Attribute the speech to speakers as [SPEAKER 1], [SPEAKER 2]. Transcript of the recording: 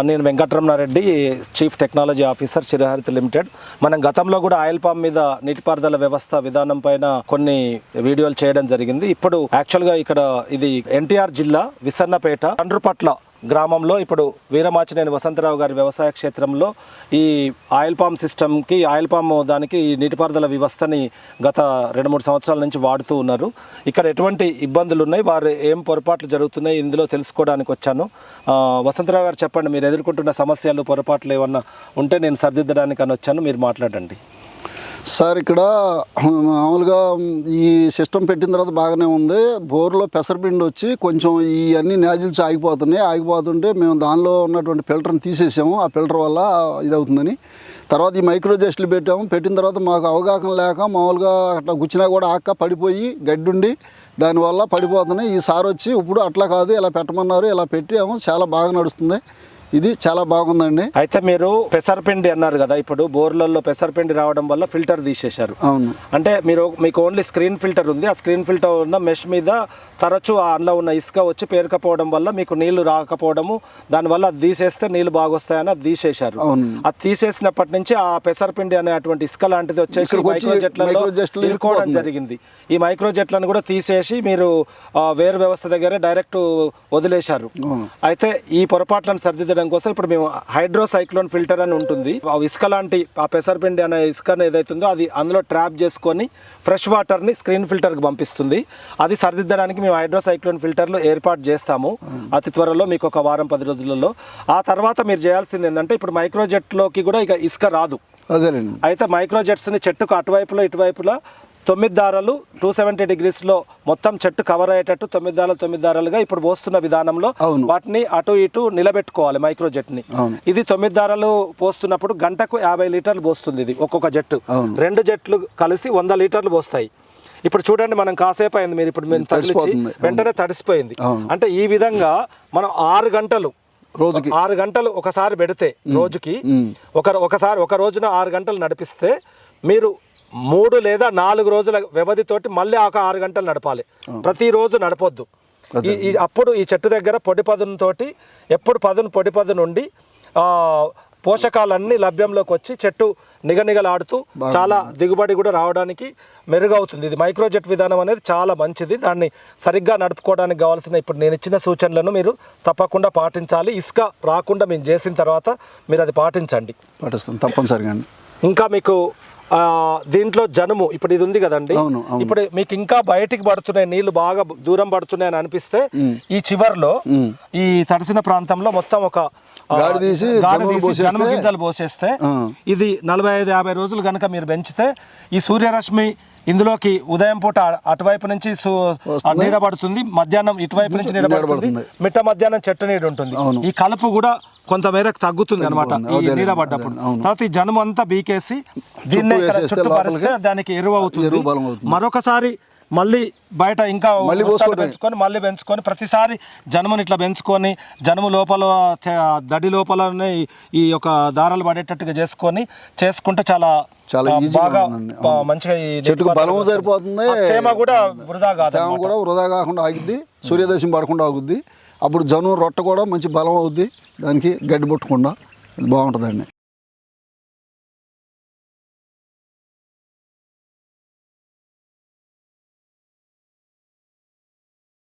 [SPEAKER 1] నేను Venkataramana Reddy, chief technology officer, Chiraharitha limited. మనం గతంలో కూడా ఆయిల్ పామ్ మీద నీటిపారుదల వ్యవస్థ విధానం పైన కొన్ని వీడియోలు చేయడం జరిగింది. ఇప్పుడు యాక్చువల్గా ఇక్కడ ఇది ఎన్టీఆర్ జిల్లా విసన్నపేట తండ్రుపట్ల గ్రామంలో ఇప్పుడు వీరమాచినేని వసంతరావు గారి వ్యవసాయ క్షేత్రంలో ఈ ఆయిల్ పామ్ సిస్టమ్కి, ఆయిల్ పామ్ దానికి ఈ నీటిపారుదల వ్యవస్థని గత 2-3 సంవత్సరాల నుంచి వాడుతూ ఉన్నారు. ఇక్కడ ఎటువంటి ఇబ్బందులు ఉన్నాయి, వారు ఏం పొరపాట్లు జరుగుతున్నాయి ఇందులో తెలుసుకోవడానికి వచ్చాను. వసంతరావు గారు చెప్పండి, మీరు ఎదుర్కొంటున్న సమస్యలు, పొరపాట్లు ఏమన్నా ఉంటే నేను సరిదిద్దడానికి అని వచ్చాను, మీరు మాట్లాడండి.
[SPEAKER 2] సార్, ఇక్కడ మామూలుగా ఈ సిస్టమ్ పెట్టిన తర్వాత బాగానే ఉంది. బోర్లో పెసరపిండి వచ్చి కొంచెం ఈ అన్ని నాజిల్స్ ఆగిపోతుంటే మేము దానిలో ఉన్నటువంటి ఫిల్టర్ని తీసేసాము. ఆ ఫిల్టర్ వల్ల ఇది అవుతుందని తర్వాత ఈ మైక్రో జెస్ట్లు పెట్టిన తర్వాత మాకు అవగాహన లేక మామూలుగా అట్లా గుచ్చినా కూడా ఆక్క పడిపోయి గడ్డుండి దానివల్ల పడిపోతున్నాయి. ఈ సార్ వచ్చి ఇప్పుడు అట్లా కాదు, ఇలా పెట్టమన్నారు, ఇలా పెట్టాము, చాలా బాగా నడుస్తుంది. ఇది చాలా బాగుందండి.
[SPEAKER 1] అయితే మీరు పెసరపిండి అన్నారు కదా, ఇప్పుడు బోర్లలో పెసరపిండి రావడం వల్ల ఫిల్టర్ తీసేశారు.
[SPEAKER 2] అవును.
[SPEAKER 1] అంటే మీకు ఓన్లీ స్క్రీన్ ఫిల్టర్ ఉంది. ఆ స్క్రీన్ ఫిల్టర్ ఉన్న మెష్ మీద తరచూ అందులో ఉన్న ఇసుక వచ్చి పేరుకపోవడం వల్ల మీకు నీళ్లు రాకపోవడము, దానివల్ల అది తీసేస్తే నీళ్లు బాగొస్తాయని అది తీసేశారు. అది తీసేసినప్పటి నుంచి ఆ పెసరపిండి అనేటువంటి ఇసుక లాంటిది వచ్చేసి మైక్రో జెట్లలో ఇరుకోవడం జరిగింది. ఈ మైక్రో జెట్లను కూడా తీసేసి మీరు వేరు వ్యవస్థ దగ్గరే డైరెక్ట్ వదిలేశారు. అయితే ఈ పొరపాట్లను సరిదిద్దడం కోసం ఇప్పుడు మేము హైడ్రోసైక్లోన్ ఫిల్టర్ అని ఉంటుంది. ఇసుక లాంటి ఆ పెసరపిండి అనే ఇసుకను ఏదైతుందో అది అందులో ట్రాప్ చేసుకొని ఫ్రెష్ వాటర్ని స్క్రీన్ ఫిల్టర్కి పంపిస్తుంది. అది సరిదిద్దడానికి మేము హైడ్రోసైక్లోన్ ఫిల్టర్లు ఏర్పాటు చేస్తాము అతి త్వరలో, మీకు ఒక 1-10 రోజులలో. ఆ తర్వాత మీరు చేయాల్సింది ఏంటంటే, ఇప్పుడు మైక్రోజెట్లోకి కూడా ఇక ఇసుక రాదు.
[SPEAKER 2] అదేనండి.
[SPEAKER 1] అయితే మైక్రోజెట్స్ని చెట్టుకు అటువైపులో ఇటువైపులా 9 దారాలు 270 degreesలో మొత్తం చెట్టు కవర్ అయ్యేటట్టు 9 దారాలుగా ఇప్పుడు పోస్తున్న విధానంలో వాటిని అటు ఇటు నిలబెట్టుకోవాలి మైక్రోజెట్ని. ఇది 9 దారాలు పోస్తున్నప్పుడు గంటకు 50 లీటర్లు పోస్తుంది. ఇది ఒక్కొక్క జట్టు, 2 జట్లు కలిసి 100 లీటర్లు పోస్తాయి. ఇప్పుడు చూడండి, మనం కాసేపు అయింది, మీరు ఇప్పుడు మేము తగిలించి వెంటనే తడిసిపోయింది. అంటే ఈ విధంగా మనం 6 గంటలు రోజుకి 6 గంటలు ఒకసారి పెడితే రోజుకి ఒక రోజున 6 గంటలు నడిపిస్తే మీరు 3 లేదా 4 రోజుల వ్యవధితోటి మళ్ళీ ఒక 6 గంటలు నడపాలి. ప్రతిరోజు నడపొద్దు. అప్పుడు ఈ చెట్టు దగ్గర పొడి పదునుతోటి ఎప్పుడు పొడి పదును ఉండి పోషకాలన్నీ లభ్యంలోకి వచ్చి చెట్టు నిగనిగలాడుతూ చాలా దిగుబడి కూడా రావడానికి మెరుగవుతుంది. ఇది మైక్రోజెట్ విధానం అనేది చాలా మంచిది. దాన్ని సరిగ్గా నడుపుకోవడానికి కావాల్సిన ఇప్పుడు నేను ఇచ్చిన సూచనలను మీరు తప్పకుండా పాటించాలి. ఇసుక రాకుండా మేము చేసిన తర్వాత మీరు అది పాటించండి.
[SPEAKER 2] పాటిస్తాం తప్పనిసరిగా.
[SPEAKER 1] ఇంకా మీకు దీంట్లో జనుము ఇప్పుడు ఇది ఉంది కదండి, ఇప్పుడు మీకు ఇంకా బయటికి పడుతున్నాయి, నీళ్లు బాగా దూరం పడుతున్నాయి అని అనిపిస్తే ఈ చివర్లో ఈ తడిసిన ప్రాంతంలో మొత్తం ఒక జనుము గింజలు పోసేస్తే ఇది 45-50 రోజులు కనుక మీరు పెంచితే ఈ సూర్యరశ్మి ఇందులోకి ఉదయం పూట అటువైపు నుంచి నీడ పడుతుంది, మధ్యాహ్నం ఇటువైపు నుంచి నీడ పడుతుంది, మిట్ట మధ్యాహ్నం చెట్టు నీడ ఉంటుంది. ఈ కలుపు కూడా కొంతమేరకు తగ్గుతుంది అనమాట ఈ నీడ పడ్డప్పుడు. తర్వాత ఈ జనుము అంతా బీకేసి దీన్ని చుట్టుపరిస్తే దానికి ఎరువు అవుతుంది. మరొకసారి మళ్ళీ బయట ఇంకా పెంచుకొని ప్రతిసారి జనుముని ఇట్లా పెంచుకొని జనుము లోపల దడి లోపలనే ఈ యొక్క దారాలు పడేటట్టుగా చేసుకుంటే చాలా బాగా మంచిగా
[SPEAKER 2] చెట్టుకు బలం సరిపోతుంది.
[SPEAKER 1] తేమ కూడా వృధా
[SPEAKER 2] కాకుండా ఆగిద్ది, సూర్యదేశం పడకుండా ఆగుద్ది. అప్పుడు జనుము రొట్ట కూడా మంచి బలం అవుద్ది, దానికి గడ్డి పుట్టకుండా బాగుంటుందండి.